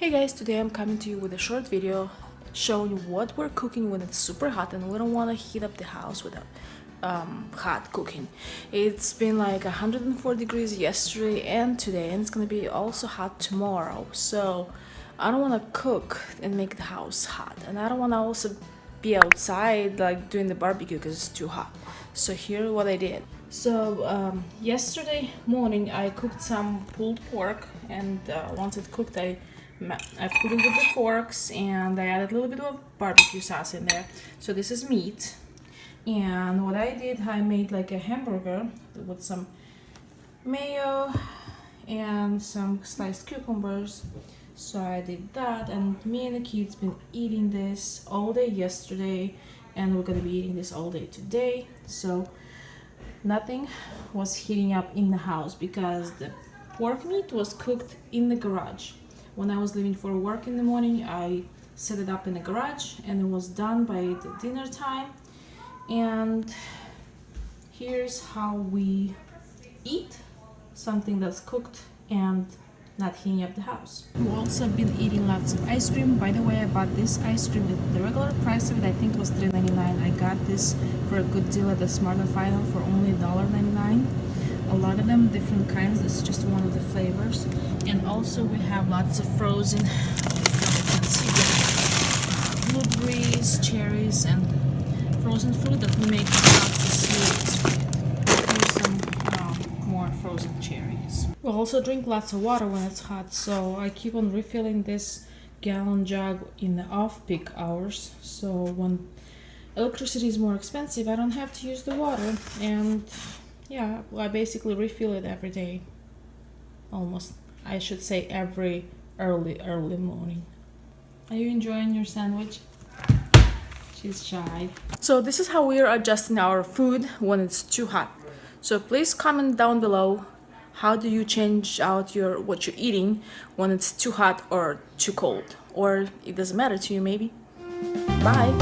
Hey guys, today I'm coming to you with a short video showing you what we're cooking when it's super hot and we don't want to heat up the house with hot cooking. It's been like 104 degrees yesterday and today, and it's gonna be also hot tomorrow. So I don't want to cook and make the house hot, and I don't want to also be outside like doing the barbecue because it's too hot. So here's what I did. So yesterday morning I cooked some pulled pork, and once it cooked I put it with the forks and I added a little bit of barbecue sauce in there. So this is meat, and what I did, I made like a hamburger with some mayo and some sliced cucumbers. So I did that, and me and the kids been eating this all day yesterday, and we're gonna be eating this all day today. So nothing was heating up in the house because the pork meat was cooked in the garage. When I was leaving for work in the morning, I set it up in the garage and it was done by the dinner time. And here's how we eat something that's cooked and not heating up the house. We've also been eating lots of ice cream. By the way, I bought this ice cream with the regular price of it. I think it was $3.99. I got this for a good deal at the Smart and Final for only $1.99. A lot of them different kinds. This is just one of the flavors. And also we have lots of frozen blueberries, cherries, and frozen fruit that we make lots of smoothies with. Here's some more frozen cherries. We also drink lots of water when it's hot, so I keep on refilling this gallon jug in the off-peak hours. So when electricity is more expensive, I don't have to use the water, and yeah, I basically refill it every day. Almost, I should say every early morning. Are you enjoying your sandwich? She's shy. So this is how we are adjusting our food when it's too hot. So please comment down below, how do you change out what you're eating when it's too hot or too cold? Or it doesn't matter to you maybe. Bye!